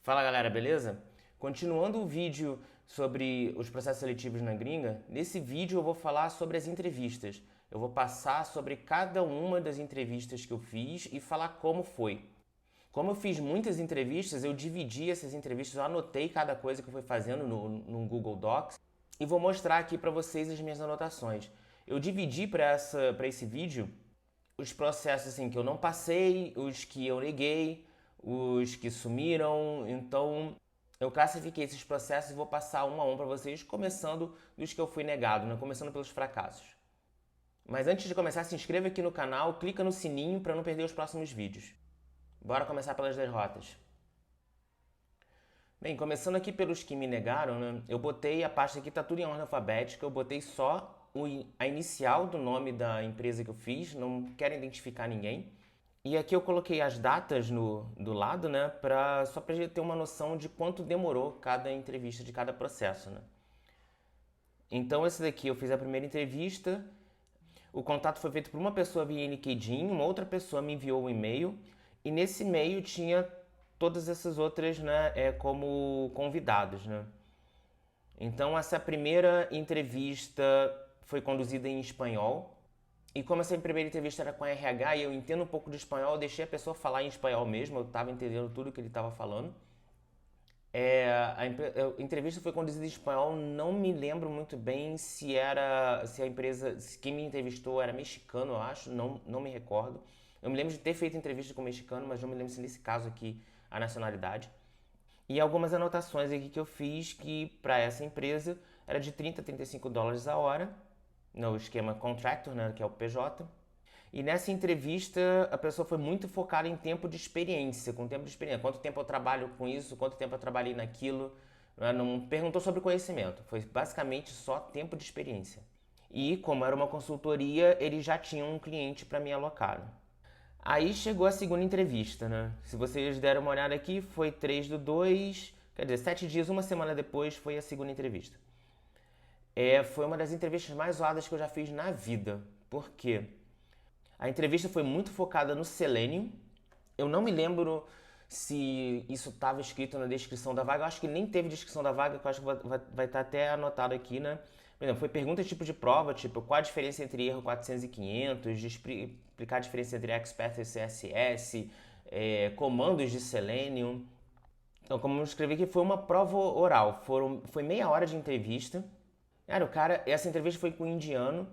Fala galera, beleza? Continuando o vídeo sobre os processos seletivos na gringa, nesse vídeo eu vou falar sobre as entrevistas. Eu vou passar sobre cada uma das entrevistas que eu fiz e falar como foi. Como eu fiz muitas entrevistas, eu dividi essas entrevistas, eu anotei cada coisa que eu fui fazendo no Google Docs e vou mostrar aqui para vocês as minhas anotações. Eu dividi para esse vídeo os processos assim, que eu não passei, os que eu neguei, os que sumiram. Então, eu classifiquei esses processos e vou passar um a um para vocês, começando dos que eu fui negado, né? Começando pelos fracassos. Mas antes de começar, se inscreva aqui no canal, clica no sininho para não perder os próximos vídeos. Bora começar pelas derrotas. Bem, começando aqui pelos que me negaram, né? Eu botei a pasta aqui, tá tudo em ordem alfabética, eu botei só a inicial do nome da empresa que eu fiz, não quero identificar ninguém. E aqui eu coloquei as datas do lado, né, só para ter uma noção de quanto demorou cada entrevista de cada processo, né. Então esse daqui eu fiz a primeira entrevista, o contato foi feito por uma pessoa via LinkedIn, uma outra pessoa me enviou um e-mail, e nesse e-mail tinha todas essas outras, né, como convidados, né. Então essa primeira entrevista foi conduzida em espanhol, e como essa primeira entrevista era com a RH e eu entendo um pouco de espanhol, eu deixei a pessoa falar em espanhol mesmo, eu estava entendendo tudo que ele estava falando. A entrevista foi conduzida em espanhol, não me lembro muito bem se a empresa, se quem me entrevistou era mexicano, eu acho, não me recordo. Eu me lembro de ter feito entrevista com mexicano, mas não me lembro se nesse caso aqui a nacionalidade. E algumas anotações aqui que eu fiz que para essa empresa era de 30 a 35 dólares a hora, no esquema contractor, né, que é o PJ. E nessa entrevista a pessoa foi muito focada em tempo de experiência, com tempo de experiência. Quanto tempo eu trabalho com isso, quanto tempo eu trabalhei naquilo. Não perguntou sobre conhecimento, foi basicamente só tempo de experiência. E como era uma consultoria, eles já tinham um cliente para me alocar. Aí chegou a segunda entrevista, né? Se vocês deram uma olhada aqui, foi 3/2, quer dizer, 7 dias, uma semana depois foi a segunda entrevista. Foi uma das entrevistas mais zoadas que eu já fiz na vida. Por quê? A entrevista foi muito focada no Selenium. Eu não me lembro se isso estava escrito na descrição da vaga. Eu acho que nem teve descrição da vaga, que eu acho que vai estar até anotado aqui, né? Por exemplo, foi pergunta tipo de prova, tipo qual a diferença entre erro 400 e 500, de explicar a diferença entre Expert e CSS, comandos de Selenium. Então, como eu escrevi aqui, foi uma prova oral. Foi meia hora de entrevista. Cara, essa entrevista foi com um indiano.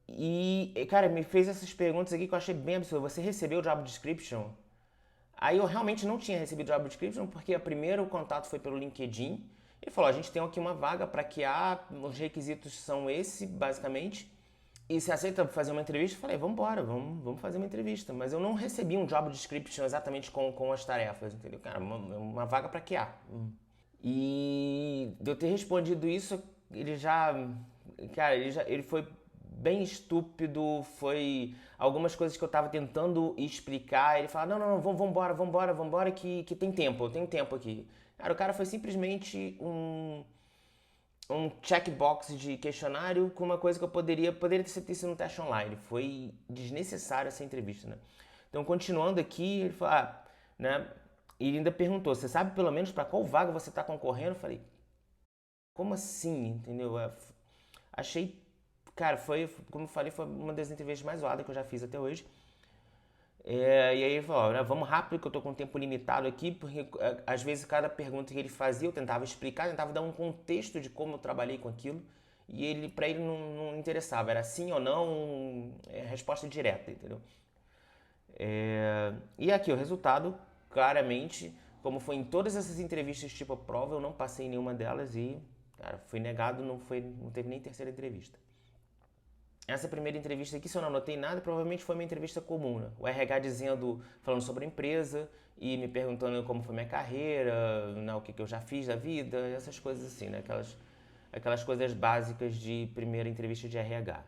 E, cara, me fez essas perguntas aqui que eu achei bem absurdo. Você recebeu o job description? Aí eu realmente não tinha recebido o job description, porque primeiro o contato foi pelo LinkedIn. Ele falou, a gente tem aqui uma vaga para QA, os requisitos são esse, basicamente. E você aceita fazer uma entrevista? Eu falei, vamos embora, vamos fazer uma entrevista. Mas eu não recebi um job description exatamente com as tarefas, entendeu? Cara, uma vaga para QA. E de eu ter respondido isso, ele já. Cara, ele foi bem estúpido. Foi algumas coisas que eu tava tentando explicar. Ele falou: não, vamos embora, que tem tempo, eu tenho tempo aqui. Cara, o cara foi simplesmente um checkbox de questionário com uma coisa que eu poderia ter sido um teste online. Foi desnecessário essa entrevista, né? Então, continuando aqui, ele falou, né? E ele ainda perguntou, você sabe pelo menos para qual vaga você está concorrendo? Eu falei, como assim, entendeu? Achei, cara, como eu falei, foi uma das entrevistas mais zoadas que eu já fiz até hoje. E aí ele falou, né, vamos rápido que eu tô com tempo limitado aqui, porque às vezes cada pergunta que ele fazia eu tentava explicar, tentava dar um contexto de como eu trabalhei com aquilo, e para ele não interessava, era sim ou não, resposta direta, entendeu? E aqui o resultado, claramente, como foi em todas essas entrevistas tipo prova, eu não passei em nenhuma delas e, cara, fui negado, não teve nem terceira entrevista. Essa primeira entrevista aqui, se eu não anotei nada, provavelmente foi uma entrevista comum, né? O RH falando sobre a empresa e me perguntando como foi minha carreira, né, o que eu já fiz da vida, essas coisas assim, né? Aquelas coisas básicas de primeira entrevista de RH.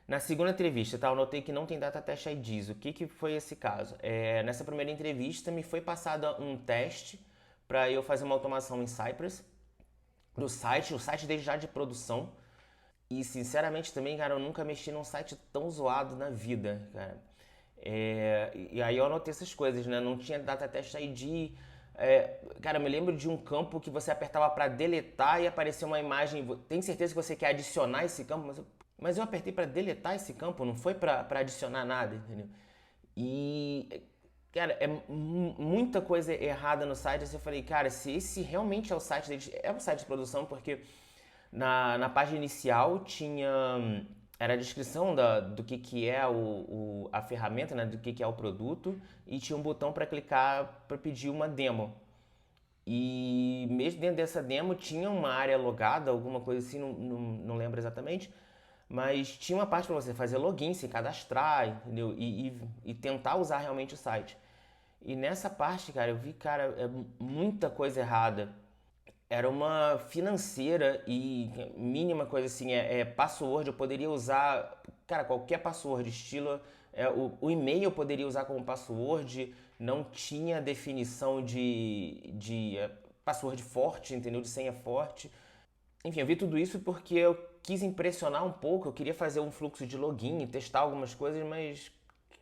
Na segunda entrevista, tá, eu notei que não tem data teste IDs. O que foi esse caso? Nessa primeira entrevista me foi passado um teste para eu fazer uma automação em Cypress do site, o site desde já de produção. E sinceramente também, cara, eu nunca mexi num site tão zoado na vida, cara. E aí eu anotei essas coisas, né? Não tinha data teste ID, Cara, eu me lembro de um campo que você apertava para deletar e aparecia uma imagem. Tem certeza que você quer adicionar esse campo? Mas eu apertei para deletar esse campo, não foi para adicionar nada, entendeu? E, cara, muita coisa errada no site. Assim, eu falei, cara, se esse realmente é o site deles, é um site de produção, porque na página inicial tinha. Era a descrição do que é a ferramenta, né, do que é o produto, e tinha um botão para clicar para pedir uma demo. E mesmo dentro dessa demo tinha uma área logada, alguma coisa assim, não lembro exatamente, mas tinha uma parte para você fazer login, se cadastrar, entendeu? E tentar usar realmente o site. E nessa parte, cara, eu vi, cara, muita coisa errada. Era uma financeira e mínima coisa assim, password, eu poderia usar, cara, qualquer password, estilo, o e-mail eu poderia usar como password, não tinha definição de password forte, entendeu? De senha forte. Enfim, eu vi tudo isso porque eu quis impressionar um pouco, eu queria fazer um fluxo de login, testar algumas coisas, mas,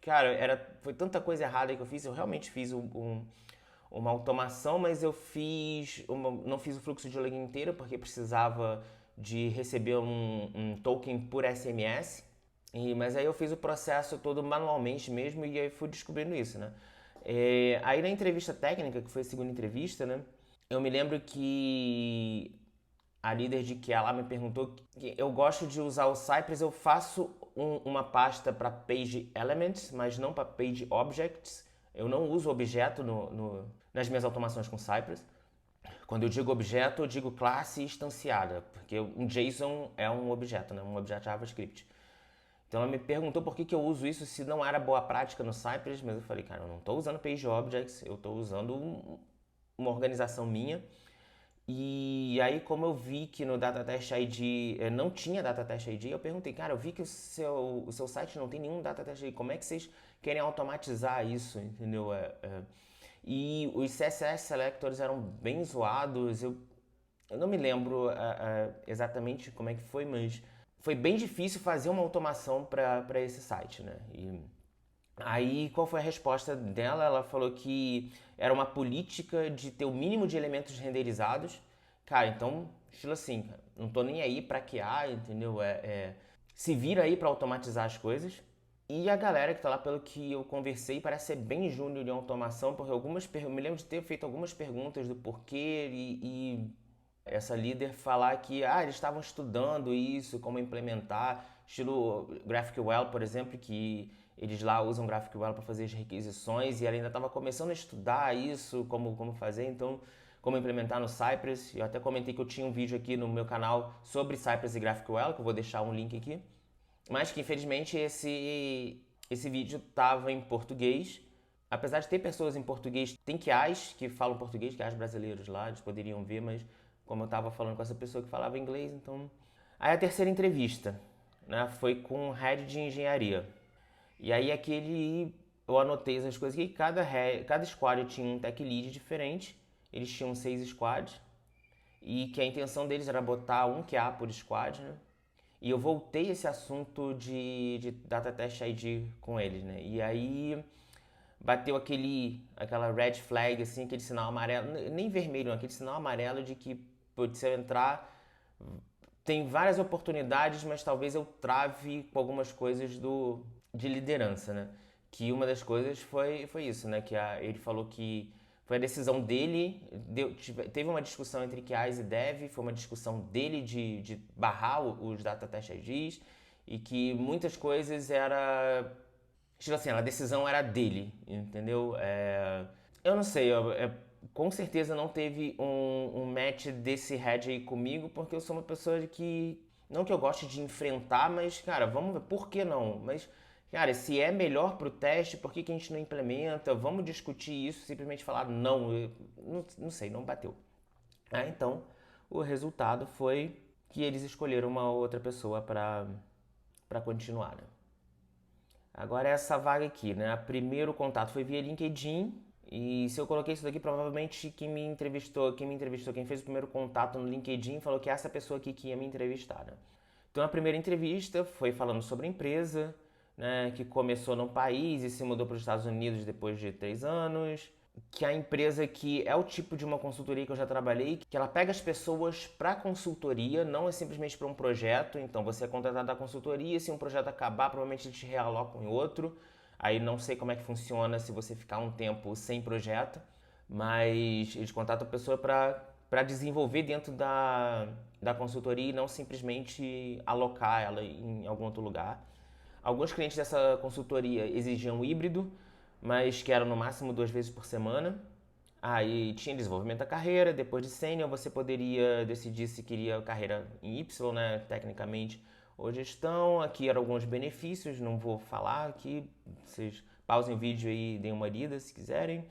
cara, foi tanta coisa errada que eu fiz, eu realmente fiz uma automação, mas não fiz o fluxo de login inteiro porque precisava de receber um token por SMS. Mas aí eu fiz o processo todo manualmente mesmo e aí fui descobrindo isso, né? Aí na entrevista técnica, que foi a segunda entrevista, né? Eu me lembro que a líder de que ela me perguntou que eu gosto de usar o Cypress, eu faço uma pasta para Page Elements, mas não para Page Objects. Eu não uso objeto nas minhas automações com Cypress. Quando eu digo objeto, eu digo classe instanciada, porque um JSON é um objeto, né? Um objeto JavaScript. Então ela me perguntou por que eu uso isso se não era boa prática no Cypress, mas eu falei, cara, eu não estou usando Page Objects, eu estou usando uma organização minha. E aí, como eu vi que no Datatest ID não tinha Datatest ID, eu perguntei, cara, eu vi que o seu site não tem nenhum Datatest ID, como é que vocês querem automatizar isso, entendeu? E os CSS selectors eram bem zoados, eu não me lembro exatamente como é que foi, mas foi bem difícil fazer uma automação para esse site, né? E aí, qual foi a resposta dela? Ela falou que era uma política de ter o mínimo de elementos renderizados. Cara, então, estilo assim, cara, não tô nem aí pra QA, entendeu? Se vira aí pra automatizar as coisas. E a galera que tá lá, pelo que eu conversei, parece ser bem júnior em automação, porque eu me lembro de ter feito algumas perguntas do porquê e essa líder falar que eles estavam estudando isso, como implementar, estilo GraphQL, por exemplo, que eles lá usam GraphQL para fazer as requisições e ela ainda estava começando a estudar isso, como fazer, então como implementar no Cypress. Eu até comentei que eu tinha um vídeo aqui no meu canal sobre Cypress e GraphQL, que eu vou deixar um link aqui, mas que infelizmente esse vídeo estava em português. Apesar de ter pessoas em português, tem QAs que falam português, QAs brasileiros lá, eles poderiam ver, mas como eu estava falando com essa pessoa que falava inglês, então... Aí a terceira entrevista, né, foi com o head de engenharia. E aí eu anotei essas coisas que cada squad tinha um tech lead diferente, eles tinham 6 squads, e que a intenção deles era botar um QA por squad, né? E eu voltei esse assunto de Data Test ID com eles, né? E aí bateu aquela red flag, assim, aquele sinal amarelo, nem vermelho, não, aquele sinal amarelo de que, putz, se eu entrar, tem várias oportunidades, mas talvez eu trave com algumas coisas de liderança, né? Que uma das coisas foi isso, né? Ele falou que foi a decisão dele, teve uma discussão entre QAs e Dev, foi uma discussão dele de barrar os Data Test IDs, e que muitas coisas tipo assim, a decisão era dele, entendeu? Eu não sei, com certeza não teve um match desse head aí comigo, porque eu sou uma pessoa que, não que eu goste de enfrentar, mas, cara, vamos ver, por que não? Mas, cara, se é melhor pro teste, por que a gente não implementa? Vamos discutir isso, simplesmente falar não, não sei, não bateu. Então, o resultado foi que eles escolheram uma outra pessoa para continuar, né? Agora essa vaga aqui, né? O primeiro contato foi via LinkedIn. E se eu coloquei isso daqui, provavelmente quem fez o primeiro contato no LinkedIn falou que é essa pessoa aqui que ia me entrevistar, né? Então a primeira entrevista foi falando sobre a empresa, né? Que começou num país e se mudou para os Estados Unidos depois de 3 anos. que a empresa que é o tipo de uma consultoria que eu já trabalhei, que ela pega as pessoas para consultoria, não é simplesmente para um projeto. Então você é contratado da consultoria, se um projeto acabar, provavelmente eles te realocam em outro. Aí não sei como é que funciona se você ficar um tempo sem projeto, mas eles contratam a pessoa para desenvolver dentro da consultoria e não simplesmente alocar ela em algum outro lugar. Alguns clientes dessa consultoria exigiam híbrido, mas que era no máximo 2 vezes por semana. Aí tinha desenvolvimento da carreira, depois de sênior você poderia decidir se queria carreira em Y, né, tecnicamente, ou gestão. Aqui eram alguns benefícios, não vou falar aqui, vocês pausem o vídeo aí e deem uma lida se quiserem.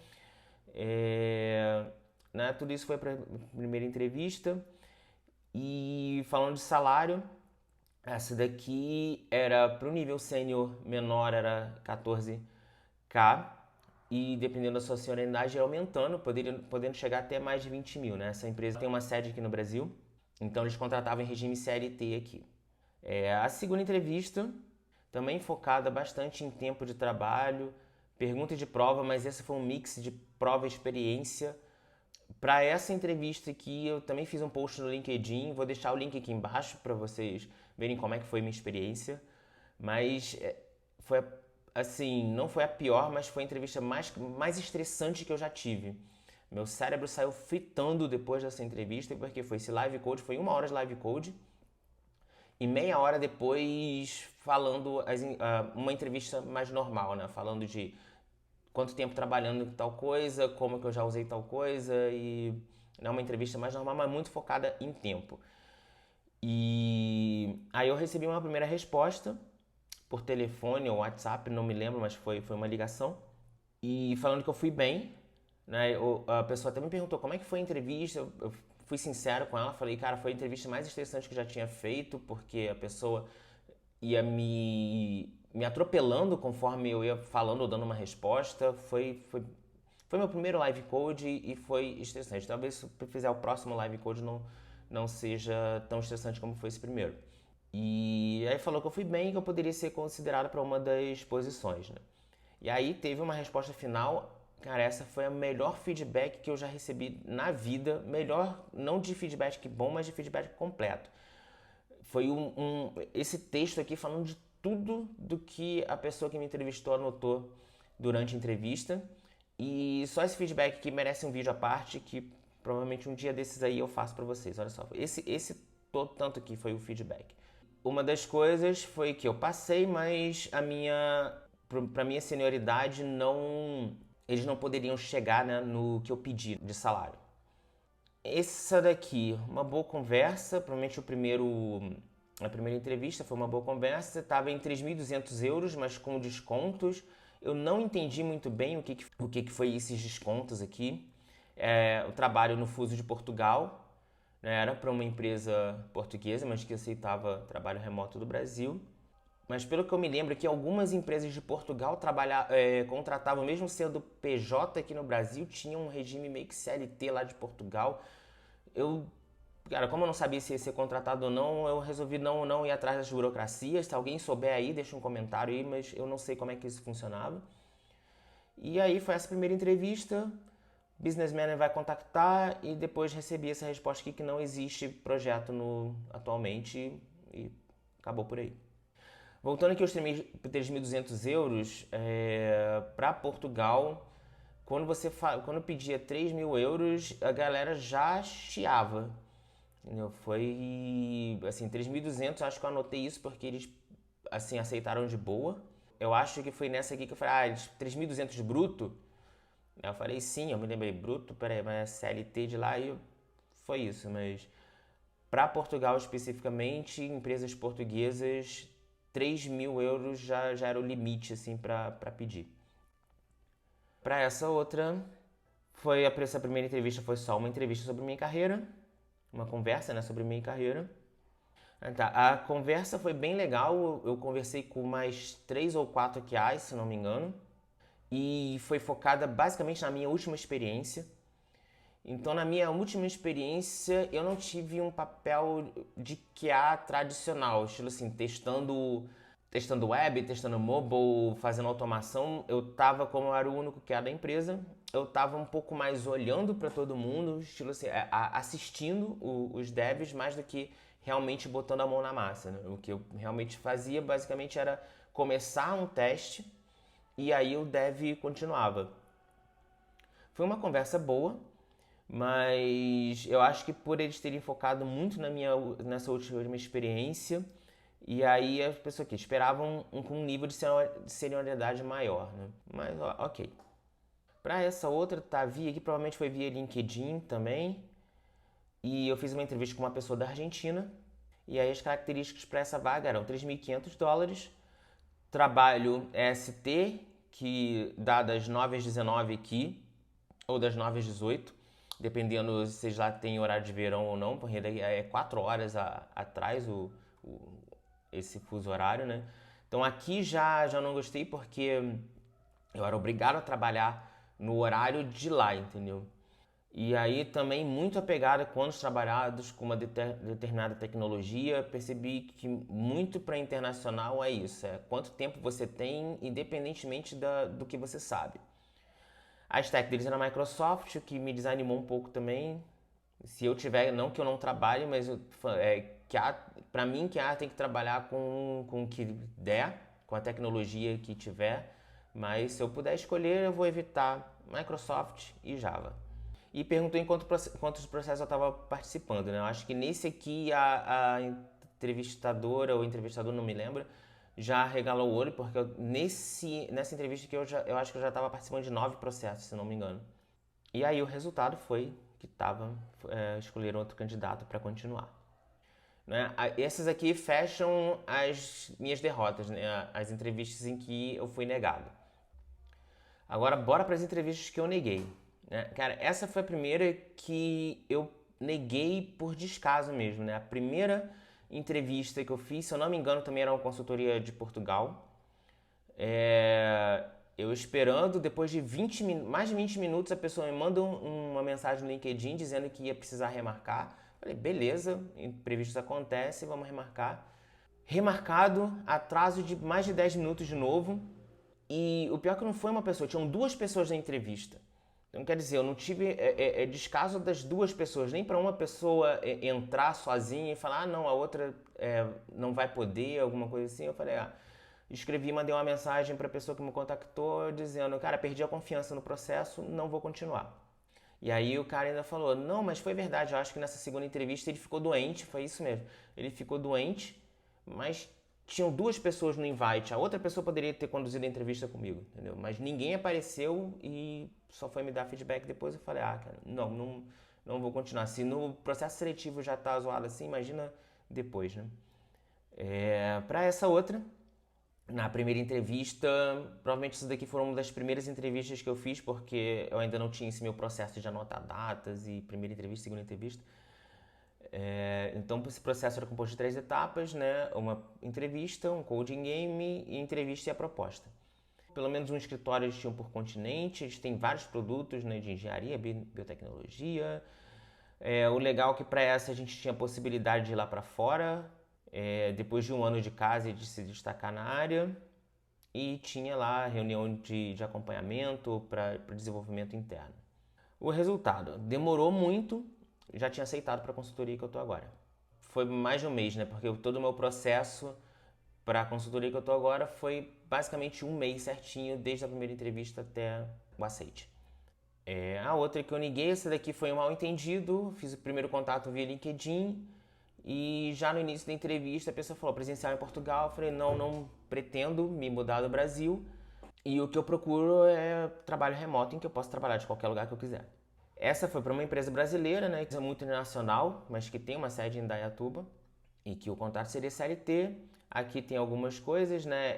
Né, tudo isso foi para a primeira entrevista. E falando de salário, essa daqui era para o nível sênior menor, era 14K. E dependendo da sua senioridade, ia aumentando, podendo chegar até mais de 20 mil. Né? Essa empresa tem uma sede aqui no Brasil, então eles contratavam em regime CLT aqui. A segunda entrevista, também focada bastante em tempo de trabalho, pergunta de prova, mas esse foi um mix de prova e experiência. Para essa entrevista aqui, eu também fiz um post no LinkedIn, vou deixar o link aqui embaixo para vocês verem como é que foi minha experiência. Mas foi assim, não foi a pior, mas foi a entrevista mais estressante que eu já tive. Meu cérebro saiu fritando depois dessa entrevista, porque foi esse live code, foi 1 hora de live code, e meia hora depois falando uma entrevista mais normal, né? Falando de quanto tempo trabalhando em tal coisa, como que eu já usei tal coisa, e é uma entrevista mais normal, mas muito focada em tempo. E aí eu recebi uma primeira resposta por telefone ou WhatsApp, não me lembro, mas foi uma ligação. E falando que eu fui bem, né? A pessoa até me perguntou como é que foi a entrevista. Eu fui sincero com ela, falei, cara, foi a entrevista mais estressante que eu já tinha feito, porque a pessoa ia me atropelando conforme eu ia falando ou dando uma resposta. Foi meu primeiro live code e foi estressante. Talvez se eu fizer o próximo live code não seja tão estressante como foi esse primeiro. E aí falou que eu fui bem e que eu poderia ser considerado para uma das posições, né? E aí teve uma resposta final. Cara, essa foi a melhor feedback que eu já recebi na vida. Melhor, não de feedback bom, mas de feedback completo. Foi esse texto aqui falando de tudo do que a pessoa que me entrevistou anotou durante a entrevista. E só esse feedback aqui merece um vídeo à parte, que provavelmente um dia desses aí eu faço para vocês. Olha só, esse todo tanto aqui foi o feedback. Uma das coisas foi que eu passei, mas para minha senioridade eles não poderiam chegar, né, no que eu pedi de salário. Essa daqui, uma boa conversa, provavelmente a primeira entrevista foi uma boa conversa, estava em 3.200 euros, mas com descontos. Eu não entendi muito bem o que foi esses descontos aqui. O trabalho no fuso de Portugal, né, era para uma empresa portuguesa, mas que aceitava trabalho remoto do Brasil. Mas pelo que eu me lembro que algumas empresas de Portugal contratavam, mesmo sendo PJ aqui no Brasil, tinham um regime meio que CLT lá de Portugal. Cara, como eu não sabia se ia ser contratado ou não, eu resolvi não ir atrás das burocracias. Se alguém souber aí, deixa um comentário aí, mas eu não sei como é que isso funcionava. E aí foi essa primeira entrevista, o Business Manager vai contactar e depois recebi essa resposta aqui que não existe projeto atualmente e acabou por aí. Voltando aqui aos 3.200 euros, para Portugal, quando pedia 3.000 euros, a galera já chiava. Entendeu? Foi assim, 3.200, acho que eu anotei isso porque eles assim, aceitaram de boa. Eu acho que foi nessa aqui que eu falei, 3.200 bruto? Eu falei, sim, eu me lembrei, bruto, peraí, mas é CLT de lá e foi isso, mas para Portugal especificamente, empresas portuguesas, 3.000 euros já era o limite assim para pedir. Para essa outra, essa primeira entrevista foi só uma entrevista sobre minha carreira, uma conversa, né, sobre minha carreira. Tá, a conversa foi bem legal, eu conversei com mais 3 ou 4 QAs, se não me engano, e foi focada basicamente na minha última experiência. Então, na minha última experiência, eu não tive um papel de QA tradicional, estilo assim, testando web, testando mobile, fazendo automação. Eu tava como eu era o único QA da empresa, eu tava um pouco mais olhando para todo mundo, estilo assim, assistindo os devs mais do que realmente botando a mão na massa, né? O que eu realmente fazia basicamente era começar um teste e aí o dev continuava. Foi uma conversa boa, mas eu acho que por eles terem focado muito nessa última experiência, e aí as pessoas que esperavam um nível de senioridade maior, né? Mas ok. Para essa outra, tá via aqui, provavelmente foi via LinkedIn também, e eu fiz uma entrevista com uma pessoa da Argentina, e aí as características para essa vaga eram $3.500, trabalho EST, que dá das 9 às 19 aqui, ou das 9 às 18, dependendo se vocês lá têm horário de verão ou não, porque daí é 4 horas atrás esse fuso horário, né? Então aqui já não gostei porque eu era obrigado a trabalhar no horário de lá, entendeu? E aí também muito apegado com anos trabalhados com uma determinada tecnologia, percebi que muito para internacional é isso, é quanto tempo você tem independentemente do que você sabe. A stack deles é na Microsoft, o que me desanimou um pouco também. Se eu tiver, não que eu não trabalhe, mas para mim que tem que trabalhar com o que der, com a tecnologia que tiver. Mas se eu puder escolher, eu vou evitar Microsoft e Java. E perguntou em quantos processos eu estava participando, né? Eu acho que nesse aqui a entrevistadora ou entrevistador, não me lembro, já regalou o olho, porque nessa entrevista que eu acho que eu já estava participando de 9 processos, se não me engano. E aí o resultado foi que escolheram outro candidato para continuar. Né? Essas aqui fecham as minhas derrotas, né? As entrevistas em que eu fui negado. Agora bora para as entrevistas que eu neguei. Né? Cara, essa foi a primeira que eu neguei por descaso mesmo. Né? A primeira entrevista que eu fiz, se eu não me engano, também era uma consultoria de Portugal. Eu esperando, depois de mais de 20 minutos, a pessoa me manda uma mensagem no LinkedIn dizendo que ia precisar remarcar. Falei, beleza, imprevistos acontecem, vamos remarcar. Remarcado, atraso de mais de 10 minutos de novo. E o pior é que não foi uma pessoa, tinham duas pessoas na entrevista. Então, quer dizer, eu não tive descaso das duas pessoas, nem para uma pessoa entrar sozinha e falar, não, a outra não vai poder, alguma coisa assim. Eu falei, escrevi, mandei uma mensagem para a pessoa que me contactou dizendo, cara, perdi a confiança no processo, não vou continuar. E aí o cara ainda falou, não, mas foi verdade, eu acho que nessa segunda entrevista ele ficou doente, foi isso mesmo. Ele ficou doente, mas tinham duas pessoas no invite, a outra pessoa poderia ter conduzido a entrevista comigo, entendeu? Mas ninguém apareceu e só foi me dar feedback depois. Eu falei, cara, não vou continuar. Se no processo seletivo já tá zoado assim, imagina depois, né? Para essa outra, na primeira entrevista, provavelmente isso daqui foram uma das primeiras entrevistas que eu fiz, porque eu ainda não tinha esse meu processo de anotar datas e primeira entrevista, segunda entrevista. Então esse processo era composto de 3 etapas, né? Uma entrevista, um coding game, entrevista e a proposta. Pelo menos um escritório eles tinham por continente, eles têm vários produtos, né, de engenharia, biotecnologia. O legal é que para essa a gente tinha a possibilidade de ir lá para fora, depois de um ano de casa e de se destacar na área. E tinha lá reunião de acompanhamento para desenvolvimento interno. O resultado, demorou muito, já tinha aceitado para a consultoria que eu estou agora. Foi mais de um mês, né? Porque todo o meu processo para a consultoria que eu estou agora foi basicamente um mês certinho, desde a primeira entrevista até o aceite. A outra que eu neguei, essa daqui foi um mal entendido, fiz o primeiro contato via LinkedIn e já no início da entrevista a pessoa falou presencial em Portugal. Eu falei, não pretendo me mudar do Brasil e o que eu procuro é trabalho remoto em que eu posso trabalhar de qualquer lugar que eu quiser. Essa foi para uma empresa brasileira, né, que é multinacional, mas que tem uma sede em Indaiatuba e que o contrato seria CLT. Aqui tem algumas coisas, né,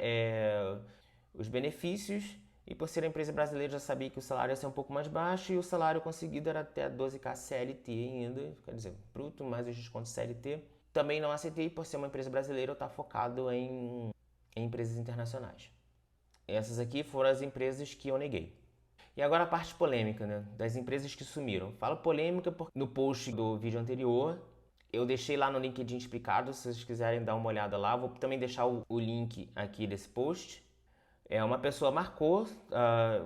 os benefícios, e por ser uma empresa brasileira já sabia que o salário ia ser um pouco mais baixo e o salário conseguido era até 12k CLT ainda, quer dizer, bruto mais os descontos CLT. Também não aceitei por ser uma empresa brasileira, eu estar focado em empresas internacionais. Essas aqui foram as empresas que eu neguei. E agora a parte polêmica, né? Das empresas que sumiram. Falo polêmica porque no post do vídeo anterior eu deixei lá no LinkedIn explicado, se vocês quiserem dar uma olhada lá. Vou também deixar o link aqui desse post. Uma pessoa marcou,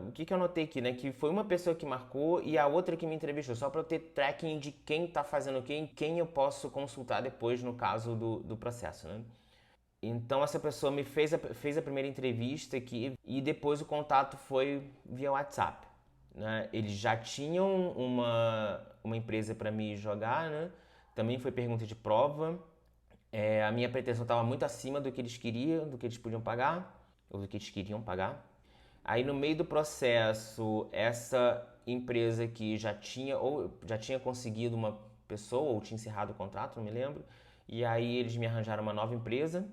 o que eu anotei aqui, né? Que foi uma pessoa que marcou e a outra que me entrevistou, só para eu ter tracking de quem tá fazendo quem eu posso consultar depois no caso do processo, né? Então essa pessoa me fez a primeira entrevista aqui e depois o contato foi via WhatsApp, né? Eles já tinham uma empresa para me jogar, né? Também foi pergunta de prova. A minha pretensão estava muito acima do que eles queriam, do que eles podiam pagar, ou do que eles queriam pagar. Aí no meio do processo, essa empresa aqui já tinha conseguido uma pessoa, ou tinha encerrado o contrato, não me lembro. E aí eles me arranjaram uma nova empresa.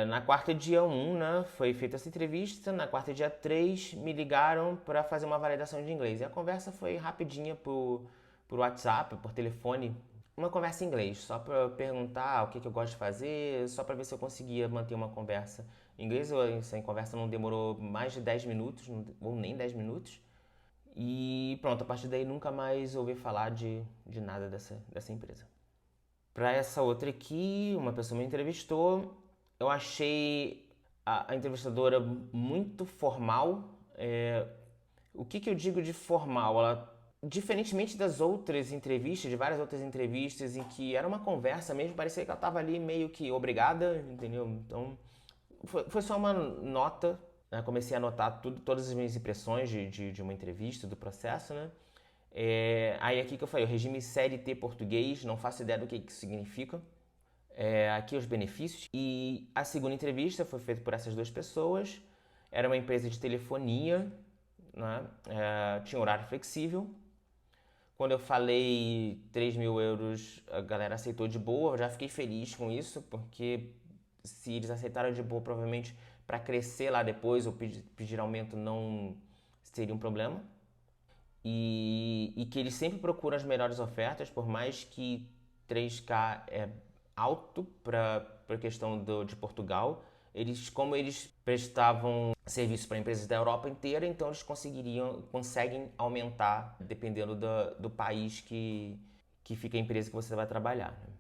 Na quarta dia 1, né, foi feita essa entrevista. Na quarta dia 3, me ligaram para fazer uma validação de inglês. E a conversa foi rapidinha por WhatsApp, por telefone. Uma conversa em inglês, só para perguntar o que eu gosto de fazer, só para ver se eu conseguia manter uma conversa em inglês. Essa conversa não demorou mais de 10 minutos, ou nem 10 minutos. E pronto, a partir daí nunca mais ouvi falar de nada dessa empresa. Para essa outra aqui, uma pessoa me entrevistou. Eu achei a entrevistadora muito formal. O que eu digo de formal? Ela, diferentemente das outras entrevistas, de várias outras entrevistas, em que era uma conversa mesmo, parecia que ela estava ali meio que obrigada, entendeu? Então, foi só uma nota, né? Comecei a anotar todas as minhas impressões de uma entrevista, do processo, né? Aí aqui que eu falei, o regime CLT português, não faço ideia do que isso significa. Aqui os benefícios. E a segunda entrevista foi feita por essas duas pessoas. Era uma empresa de telefonia, né? Tinha horário flexível. Quando eu falei 3 mil euros, a galera aceitou de boa. Eu já fiquei feliz com isso, porque se eles aceitaram de boa, provavelmente para crescer lá depois ou pedir aumento não seria um problema. E que eles sempre procuram as melhores ofertas, por mais que 3K é alto para a questão de Portugal. Como eles prestavam serviço para empresas da Europa inteira, então eles conseguem aumentar dependendo do país que fica a empresa que você vai trabalhar, né?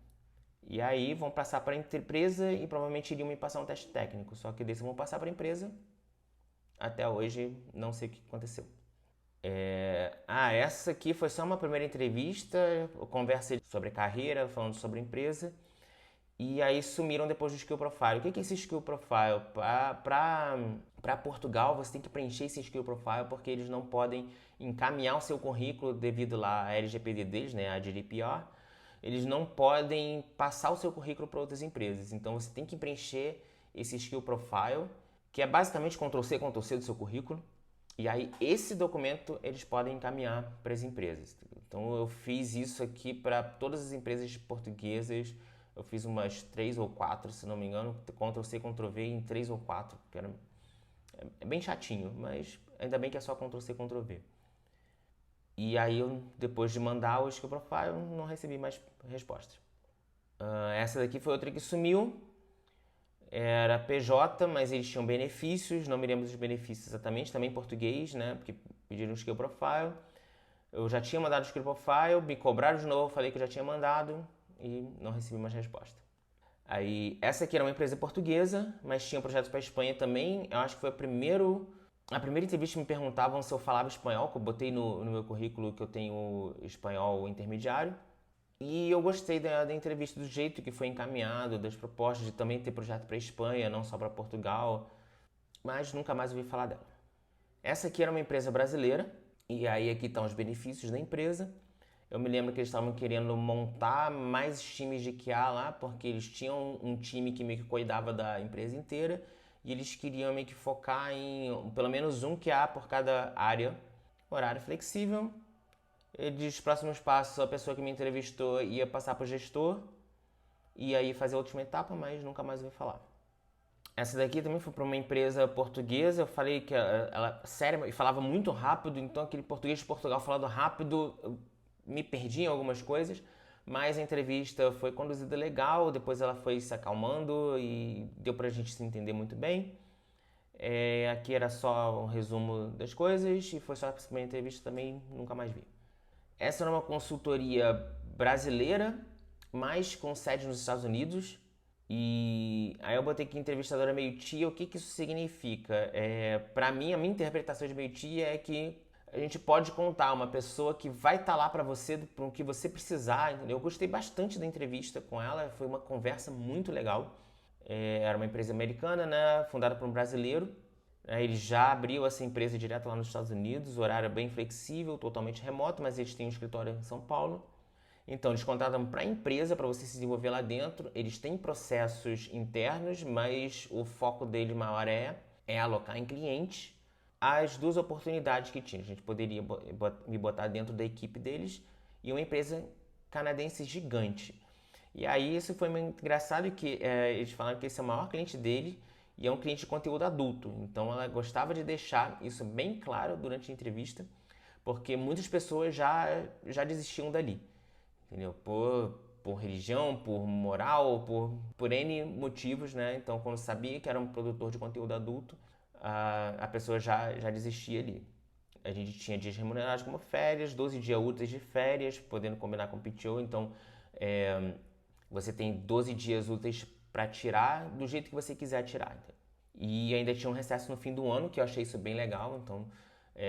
E aí vão passar para a empresa e provavelmente iriam me passar um teste técnico, só que desse vão passar para a empresa. Até hoje não sei o que aconteceu. Essa aqui foi só uma primeira entrevista, eu conversei sobre carreira, falando sobre empresa. E aí sumiram depois do Skill Profile. O que é esse Skill Profile? Para Portugal, você tem que preencher esse Skill Profile porque eles não podem encaminhar o seu currículo devido lá à LGPD deles, né, a GDPR. Eles não podem passar o seu currículo para outras empresas. Então você tem que preencher esse Skill Profile, que é basicamente Ctrl+C, Ctrl+C do seu currículo. E aí esse documento eles podem encaminhar para as empresas. Então eu fiz isso aqui para todas as empresas portuguesas. Eu fiz umas 3 ou 4, se não me engano, Ctrl+C, Ctrl+V em 3 ou 4, que é bem chatinho, mas ainda bem que é só Ctrl+C, Ctrl+V. E aí, depois de mandar o Skill Profile, não recebi mais respostas. Essa daqui foi outra que sumiu. Era PJ, mas eles tinham benefícios, não me lembro dos benefícios exatamente, também em português, né, porque pediram o Skill Profile. Eu já tinha mandado o Skill Profile, me cobraram de novo, falei que eu já tinha mandado e não recebi mais resposta. Aí, essa aqui era uma empresa portuguesa, mas tinha projetos para a Espanha também. Eu acho que foi a primeira entrevista me perguntavam se eu falava espanhol, que eu botei no meu currículo que eu tenho espanhol intermediário. E eu gostei da entrevista, do jeito que foi encaminhado, das propostas de também ter projeto para a Espanha, não só para Portugal, mas nunca mais ouvi falar dela. Essa aqui era uma empresa brasileira, e aí aqui estão os benefícios da empresa. Eu me lembro que eles estavam querendo montar mais times de QA lá, porque eles tinham um time que meio que cuidava da empresa inteira, e eles queriam meio que focar em pelo menos um QA por cada área. Horário flexível. Os próximos passos, a pessoa que me entrevistou ia passar para o gestor, e aí fazer a última etapa, mas nunca mais ouvi falar. Essa daqui também foi para uma empresa portuguesa. Eu falei que ela séria e falava muito rápido, então aquele português de Portugal falando rápido, eu me perdi em algumas coisas, mas a entrevista foi conduzida legal, depois ela foi se acalmando e deu pra gente se entender muito bem. Aqui era só um resumo das coisas e foi só a primeira entrevista também, nunca mais vi. Essa era uma consultoria brasileira, mas com sede nos Estados Unidos. E aí eu botei que entrevistadora meio-tia, o que que isso significa? Para mim, a minha interpretação de meio-tia é que a gente pode contar uma pessoa que vai estar lá para você, para o que você precisar, entendeu? Eu gostei bastante da entrevista com ela, foi uma conversa muito legal. Era uma empresa americana, né, fundada por um brasileiro. Ele já abriu essa empresa direto lá nos Estados Unidos, o horário é bem flexível, totalmente remoto, mas eles têm um escritório em São Paulo. Então, eles contratam para a empresa para você se desenvolver lá dentro. Eles têm processos internos, mas o foco deles maior é alocar em clientes as duas oportunidades que tinha. A gente poderia me botar dentro da equipe deles e uma empresa canadense gigante. E aí isso foi muito engraçado que eles falaram que esse é o maior cliente dele e é um cliente de conteúdo adulto. Então ela gostava de deixar isso bem claro durante a entrevista, porque muitas pessoas já desistiam dali, entendeu? Por religião, por moral, por N motivos, né? Então quando sabia que era um produtor de conteúdo adulto, a pessoa já desistia ali. A gente tinha dias remunerados como férias, 12 dias úteis de férias, podendo combinar com o PTO. Então, você tem 12 dias úteis para tirar do jeito que você quiser tirar. E ainda tinha um recesso no fim do ano, que eu achei isso bem legal. Então,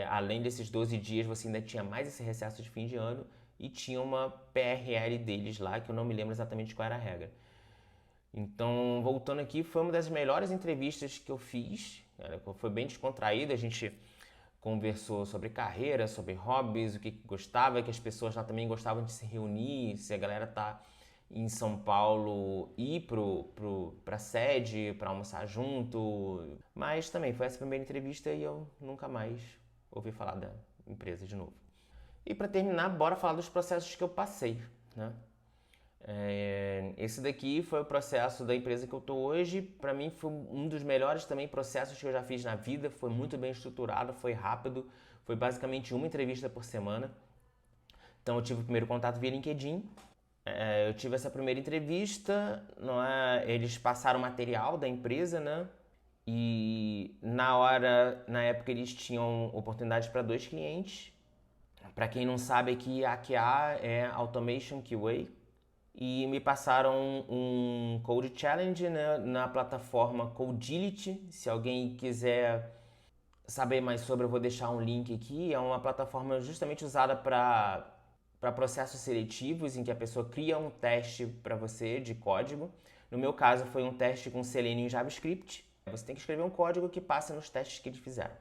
além desses 12 dias, você ainda tinha mais esse recesso de fim de ano e tinha uma PRL deles lá, que eu não me lembro exatamente qual era a regra. Então, voltando aqui, foi uma das melhores entrevistas que eu fiz. Foi bem descontraída, a gente conversou sobre carreira, sobre hobbies, o que gostava, que as pessoas lá também gostavam de se reunir, se a galera tá em São Paulo ir pra sede, pra almoçar junto. Mas também foi essa primeira entrevista e eu nunca mais ouvi falar da empresa de novo. E para terminar, bora falar dos processos que eu passei, né? Esse daqui foi o processo da empresa que eu estou hoje. Para mim foi um dos melhores também processos que eu já fiz na vida. Foi muito bem estruturado, foi rápido. Foi basicamente uma entrevista por semana. Então eu tive o primeiro contato via LinkedIn. Eu tive essa primeira entrevista, não é? Eles passaram material da empresa, né? E na época eles tinham oportunidade para 2 clientes. Para quem não sabe aqui, a AQA é Automation QA. E me passaram um Code Challenge, né, na plataforma Codility. Se alguém quiser saber mais sobre, eu vou deixar um link aqui. É uma plataforma justamente usada para processos seletivos, em que a pessoa cria um teste para você de código. No meu caso, foi um teste com Selenium e JavaScript. Você tem que escrever um código que passa nos testes que eles fizeram.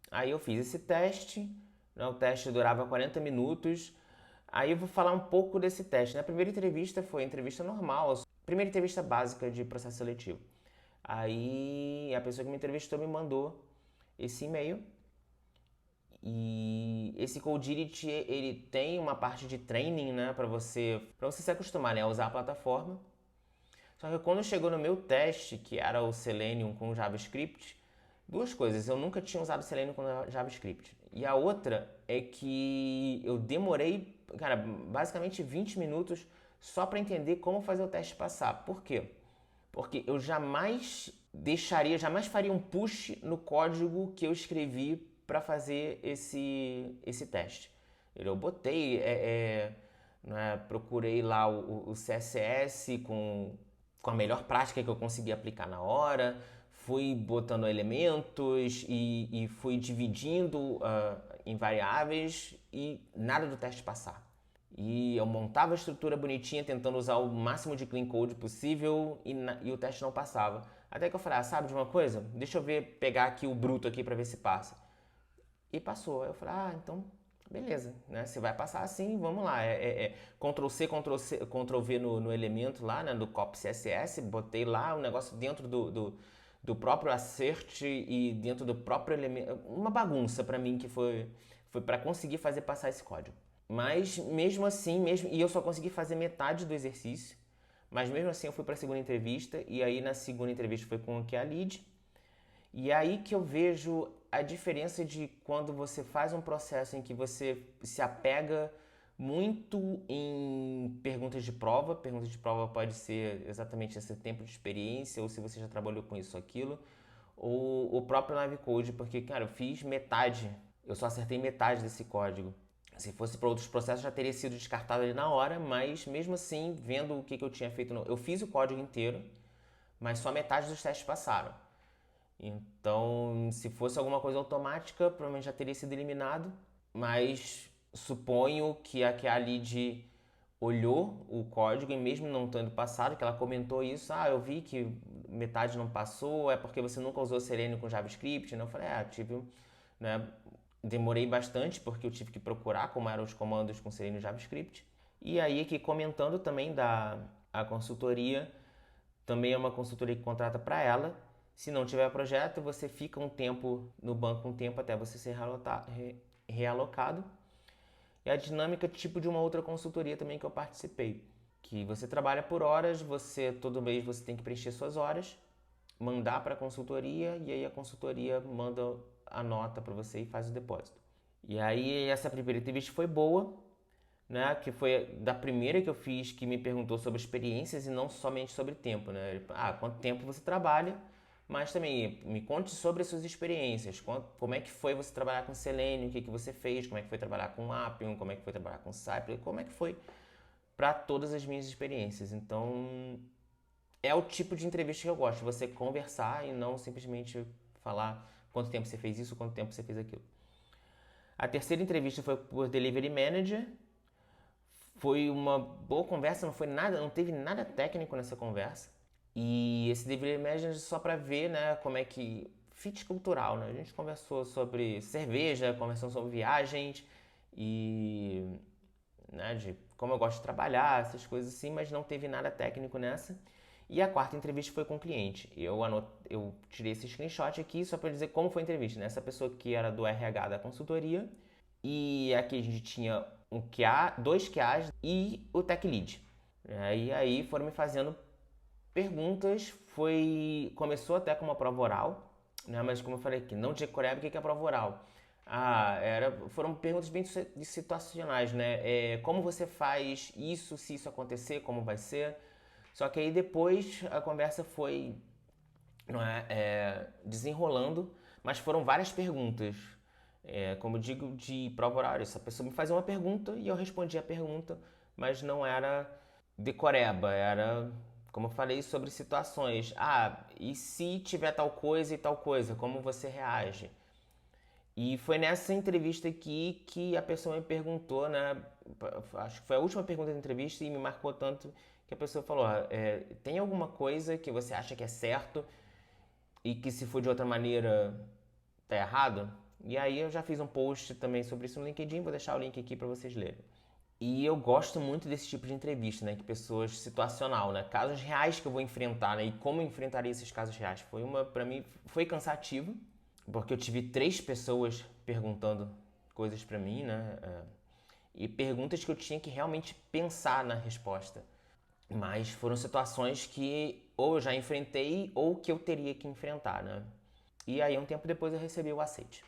Aí eu fiz esse teste, né, o teste durava 40 minutos. Aí eu vou falar um pouco desse teste. A primeira entrevista foi entrevista normal, primeira entrevista básica de processo seletivo. Aí a pessoa que me entrevistou me mandou esse e-mail. E esse Codility, ele tem uma parte de training, né, para você se acostumar, né, a usar a plataforma. Só que quando chegou no meu teste, que era o Selenium com JavaScript, duas coisas. Eu nunca tinha usado Selenium com JavaScript. E a outra é que eu demorei, cara, basicamente 20 minutos só para entender como fazer o teste passar. Por quê? Porque eu jamais faria um push no código que eu escrevi para fazer esse teste. Eu botei, né, procurei lá o CSS com a melhor prática que eu consegui aplicar na hora, fui botando elementos e fui dividindo em variáveis e nada do teste passar. E eu montava a estrutura bonitinha, tentando usar o máximo de clean code possível e o teste não passava. Até que eu falei, sabe de uma coisa? Deixa eu pegar aqui o bruto aqui para ver se passa. E passou. Aí eu falei, então beleza, né? Se vai passar assim, vamos lá. Ctrl+C, Ctrl+C, Ctrl+V no elemento lá, né? Do copy CSS, botei lá o negócio dentro do próprio assert e dentro do próprio elemento. Uma bagunça para mim que foi para conseguir fazer passar esse código. Mas mesmo assim, e eu só consegui fazer metade do exercício, mas mesmo assim eu fui para a segunda entrevista, e aí na segunda entrevista foi com a lead, e aí que eu vejo a diferença de quando você faz um processo em que você se apega muito em perguntas de prova. Perguntas de prova pode ser exatamente esse tempo de experiência, ou se você já trabalhou com isso ou aquilo, ou o próprio live code, porque, cara, eu fiz metade, eu só acertei metade desse código. Se fosse para outros processos já teria sido descartado ali na hora, mas mesmo assim, vendo o que eu tinha feito, eu fiz o código inteiro, mas só metade dos testes passaram. Então, se fosse alguma coisa automática, provavelmente já teria sido eliminado, mas suponho que a lead olhou o código e mesmo não tendo passado, que ela comentou isso, eu vi que metade não passou, é porque você nunca usou Selenium com JavaScript, né? Eu falei, tive, né, demorei bastante porque eu tive que procurar como eram os comandos com Selenium e JavaScript. E aí aqui comentando também a consultoria, também é uma consultoria que contrata para ela. Se não tiver projeto, você fica um tempo no banco, um tempo até você ser realocado. E a dinâmica é tipo de uma outra consultoria também que eu participei, que você trabalha por horas, todo mês você tem que preencher suas horas, mandar para a consultoria e aí a consultoria manda a nota para você e faz o depósito. E aí essa primeira entrevista foi boa, né? Que foi da primeira que eu fiz, que me perguntou sobre experiências e não somente sobre tempo, né? Quanto tempo você trabalha, mas também me conte sobre as suas experiências. Como é que foi você trabalhar com Selenium, o que você fez, como é que foi trabalhar com Appium, como é que foi trabalhar com Cypress, como é que foi para todas as minhas experiências. Então, é o tipo de entrevista que eu gosto, você conversar e não simplesmente falar quanto tempo você fez isso, quanto tempo você fez aquilo. A terceira entrevista foi por Delivery Manager. Foi uma boa conversa, não teve nada técnico nessa conversa. E esse Delivery Manager só para ver, né, como é que fit cultural, né? A gente conversou sobre cerveja, conversou sobre viagens e, né, de como eu gosto de trabalhar, essas coisas assim, mas não teve nada técnico nessa. E a quarta entrevista foi com o cliente. Eu tirei esse screenshot aqui só para dizer como foi a entrevista, né? Essa pessoa que era do RH da consultoria e aqui a gente tinha um QA, dois QAs e o Tech Lead. E aí foram me fazendo perguntas, começou até com uma prova oral, né? Mas como eu falei aqui, não de decoreba, o que é a prova oral? Foram perguntas bem situacionais, né? Como você faz isso, se isso acontecer, como vai ser? Só que aí depois a conversa foi, não desenrolando, mas foram várias perguntas. Como eu digo, de prova oral. Essa pessoa me fazia uma pergunta e eu respondia a pergunta, mas não era decoreba, era, como eu falei, sobre situações. E se tiver tal coisa e tal coisa, como você reage? E foi nessa entrevista aqui que a pessoa me perguntou, né? Acho que foi a última pergunta da entrevista e me marcou tanto que a pessoa falou: tem alguma coisa que você acha que é certo e que se for de outra maneira tá errado? E aí eu já fiz um post também sobre isso no LinkedIn, vou deixar o link aqui para vocês lerem. E eu gosto muito desse tipo de entrevista, né? Que pessoas situacional, né? Casos reais que eu vou enfrentar, né? E como eu enfrentaria esses casos reais. Para mim, foi cansativo, porque eu tive 3 pessoas perguntando coisas para mim, né? E perguntas que eu tinha que realmente pensar na resposta. Mas foram situações que ou eu já enfrentei ou que eu teria que enfrentar, né? E aí, um tempo depois, eu recebi o aceite.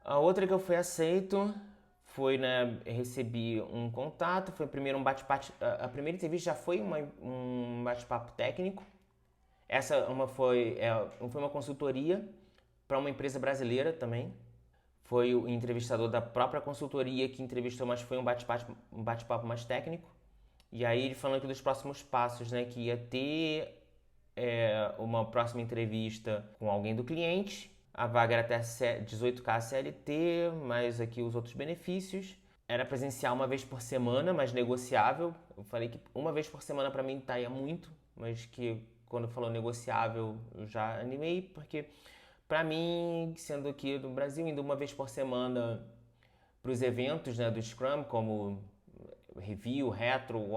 A outra que eu fui aceito foi, né, recebi um contato, foi primeiro um bate-papo, a primeira entrevista já foi um bate-papo técnico. Foi uma consultoria para uma empresa brasileira também. Foi o entrevistador da própria consultoria que entrevistou, mas foi um bate-papo mais técnico. E aí ele falando aqui dos próximos passos, né, que ia ter uma próxima entrevista com alguém do cliente. A vaga era até 18K CLT, mas aqui os outros benefícios. Era presencial uma vez por semana, mas negociável. Eu falei que uma vez por semana para mim estaria muito, mas que quando falou negociável eu já animei, porque para mim, sendo aqui do Brasil, indo uma vez por semana para os eventos, né, do Scrum, como review, retro ou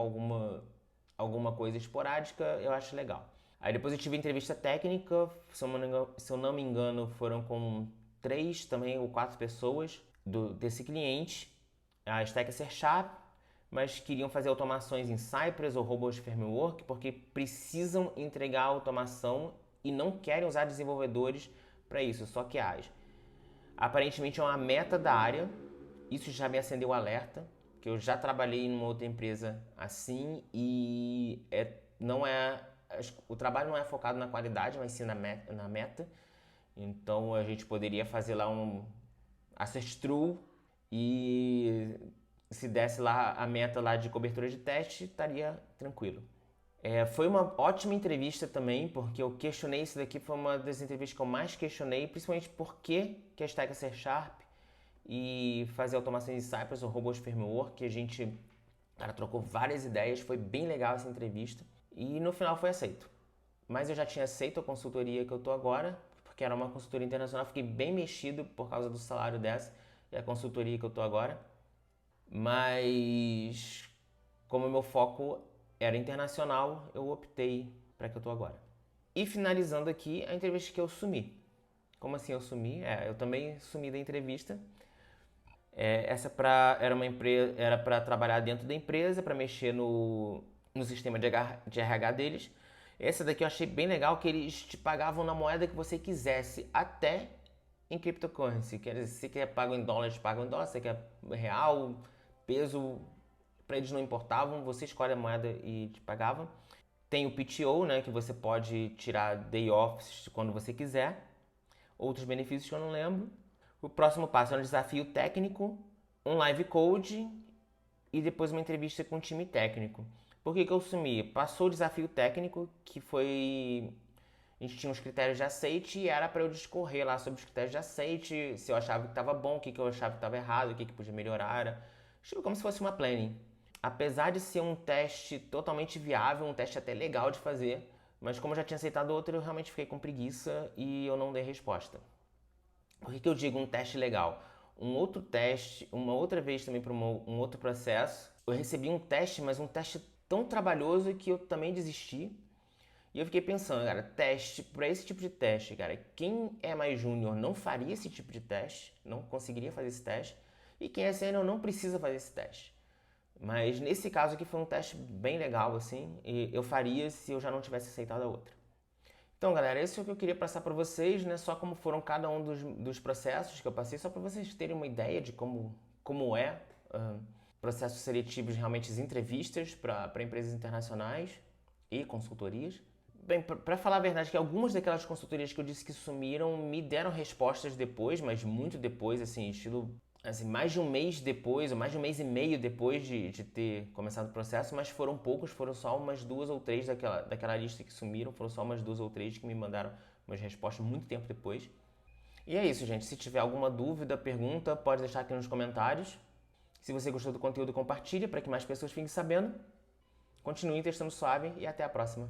alguma coisa esporádica, eu acho legal. Aí depois eu tive entrevista técnica, se eu não me engano, foram com 3 também ou 4 pessoas desse cliente. A stack é C#, mas queriam fazer automações em Cypress ou Robot Framework porque precisam entregar a automação e não querem usar desenvolvedores para isso, só que age. Aparentemente é uma meta da área, isso já me acendeu o alerta, que eu já trabalhei numa outra empresa assim e o trabalho não é focado na qualidade, mas sim na meta. Então a gente poderia fazer lá um assert true e se desse lá a meta lá de cobertura de teste, estaria tranquilo. Foi uma ótima entrevista também, porque eu questionei isso daqui, foi uma das entrevistas que eu mais questionei, principalmente por que a stack é C Sharp e fazer automações em Cypress ou robôs framework, que a gente, cara, trocou várias ideias, foi bem legal essa entrevista e no final foi aceito. Mas eu já tinha aceito a consultoria que eu tô agora, porque era uma consultoria internacional, fiquei bem mexido por causa do salário dessa e a consultoria que eu tô agora. Mas como o meu foco era internacional, eu optei para que eu tô agora. E finalizando aqui a entrevista que eu sumi. Como assim eu sumi? Eu também sumi da entrevista. Era uma empresa, era para trabalhar dentro da empresa, para mexer no sistema de RH deles. Essa daqui eu achei bem legal, que eles te pagavam na moeda que você quisesse, até em cryptocurrency. Quer dizer, se você quer pago em dólar, eles pagam em dólar, se você quer real, peso, para eles não importavam, você escolhe a moeda e te pagavam. Tem o PTO, né, que você pode tirar day offs quando você quiser. Outros benefícios que eu não lembro. O próximo passo é um desafio técnico, um live code e depois uma entrevista com o time técnico. Por que eu sumi? Passou o desafio técnico, que foi... A gente tinha uns critérios de aceite e era para eu discorrer lá sobre os critérios de aceite, se eu achava que estava bom, o que eu achava que estava errado, o que podia melhorar. Era como se fosse uma planning. Apesar de ser um teste totalmente viável, um teste até legal de fazer, mas como eu já tinha aceitado outro, eu realmente fiquei com preguiça e eu não dei resposta. Por que eu digo um teste legal? Um outro teste, uma outra vez também para um outro processo, eu recebi um teste, mas um teste tão trabalhoso que eu também desisti. E eu fiquei pensando, cara, teste, para esse tipo de teste, cara, quem é mais júnior não faria esse tipo de teste, não conseguiria fazer esse teste, e quem é sênior não precisa fazer esse teste. Mas nesse caso aqui foi um teste bem legal, assim, e eu faria se eu já não tivesse aceitado a outra. Então, galera, esse é o que eu queria passar para vocês, né? Só como foram cada um dos processos que eu passei, só para vocês terem uma ideia de como é processos seletivos, realmente as entrevistas para empresas internacionais e consultorias. Bem, para falar a verdade, que algumas daquelas consultorias que eu disse que sumiram me deram respostas depois, mas muito depois, assim, estilo assim, mais de um mês depois, ou mais de um mês e meio depois de ter começado o processo, mas foram poucos, foram só umas 2 ou 3 daquela lista que sumiram, foram só umas 2 ou 3 que me mandaram umas respostas muito tempo depois. E é isso, gente. Se tiver alguma dúvida, pergunta, pode deixar aqui nos comentários. Se você gostou do conteúdo, compartilha para que mais pessoas fiquem sabendo. Continue testando suave e até a próxima.